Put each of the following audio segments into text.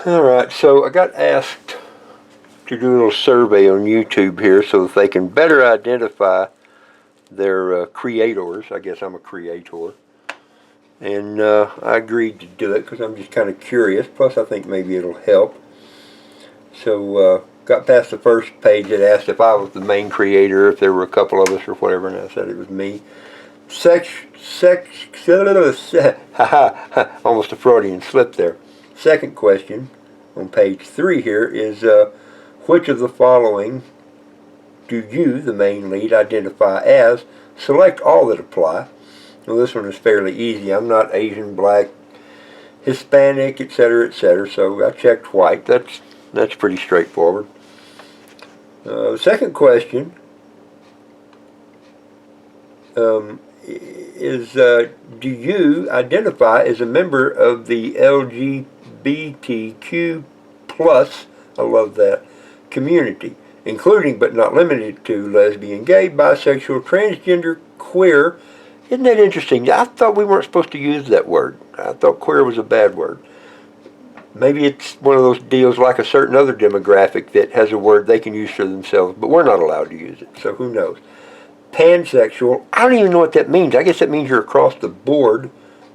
Alright, so I got asked to do a little survey on YouTube here so that they can better identify their creators. I guess I'm a creator. And I agreed to do it because I'm just kind of curious. Plus, I think maybe it'll help. So, got past the first page. It asked if I was the main creator, if there were a couple of us or whatever, and I said it was me. Almost a Freudian slip there. Second question on page 3 here is which of the following do you, the main lead, identify as? Select all that apply. Well, this one is fairly easy. I'm not Asian, black, Hispanic, etc., etc. So I checked white. That's pretty straightforward. Second question is do you identify as a member of the LGBTQ plus, I love that, community, including but not limited to lesbian, gay, bisexual, transgender, queer? Isn't that interesting? I thought we weren't supposed to use that word. I thought queer was a bad word. Maybe it's one of those deals like a certain other demographic that has a word they can use for themselves, but we're not allowed to use it, so who knows. Pansexual, I don't even know what that means. I guess that means you're across the board,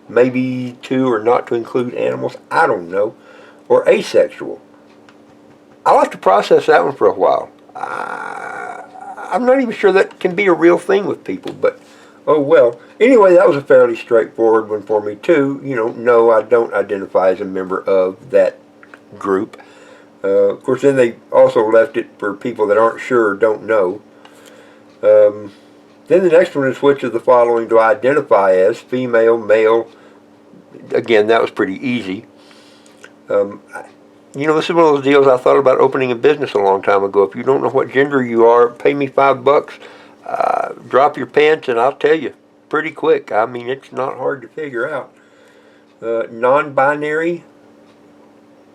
maybe to or not to include animals. I don't know. Or asexual. I like to process that one for a while. I'm not even sure that can be a real thing with people, but oh well. Anyway, that was a fairly straightforward one for me too. No, I don't identify as a member of that group. Of course, then they also left it for people that aren't sure or don't know. Then the next one is which of the following do I identify as? Female, male. Again, that was pretty easy. This is one of those deals I thought about opening a business a long time ago. If you don't know what gender you are, pay me $5. Drop your pants and I'll tell you pretty quick. I mean, it's not hard to figure out. Non-binary.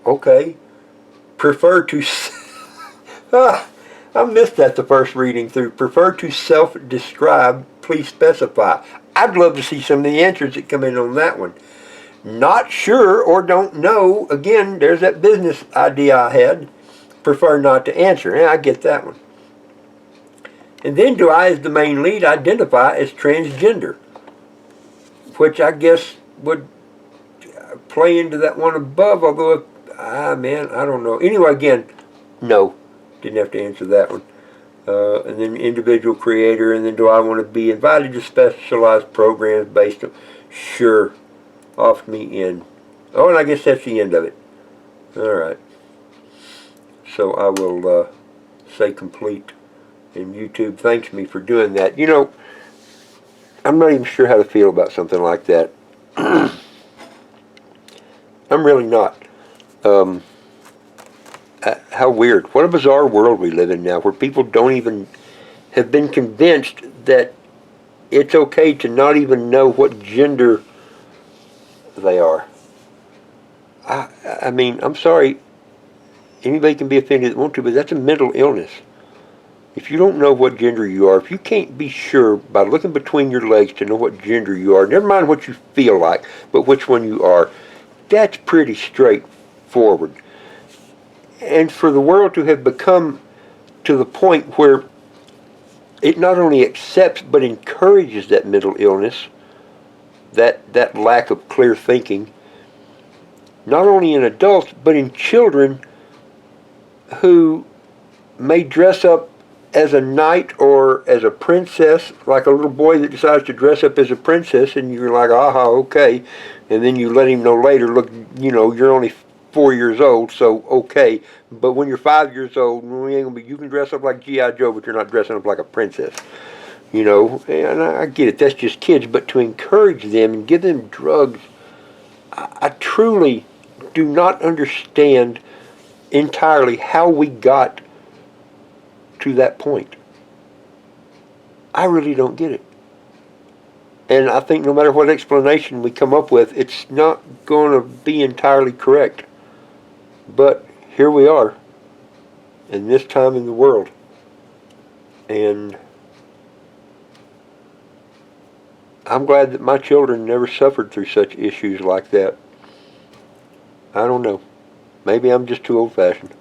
Okay. Prefer to... I missed that the first reading through. Prefer to self-describe, please specify. I'd love to see some of the answers that come in on that one. Not sure or don't know. Again, there's that business idea I had. Prefer not to answer. Yeah, I get that one. And then do I, as the main lead, identify as transgender? Which I guess would play into that one above, although, I don't know. Anyway, again, no. Didn't have to answer that one. And then individual creator, and then do I want to be invited to specialized programs based on... Sure. Opt me in. Oh, and I guess that's the end of it. Alright. So I will say complete. And YouTube thanks me for doing that. I'm not even sure how to feel about something like that. I'm really not. How weird. What a bizarre world we live in now where people don't even have been convinced that it's okay to not even know what gender they are. I mean, I'm sorry. Anybody can be offended that want to, but that's a mental illness. If you don't know what gender you are, if you can't be sure by looking between your legs to know what gender you are, never mind what you feel like, but which one you are, that's pretty straightforward. And for the world to have become to the point where it not only accepts but encourages that mental illness, that lack of clear thinking, not only in adults but in children who may dress up as a knight or as a princess, like a little boy that decides to dress up as a princess, and you're like, aha, okay, and then you let him know later, look, you're only 4 years old, so okay, but when you're 5 years old, you can dress up like G.I. Joe, but you're not dressing up like a princess. And I get it, that's just kids, but to encourage them and give them drugs, I truly do not understand entirely how we got to that point. I really don't get it. And I think no matter what explanation we come up with, it's not going to be entirely correct. But here we are, in this time in the world. And I'm glad that my children never suffered through such issues like that. I don't know. Maybe I'm just too old-fashioned.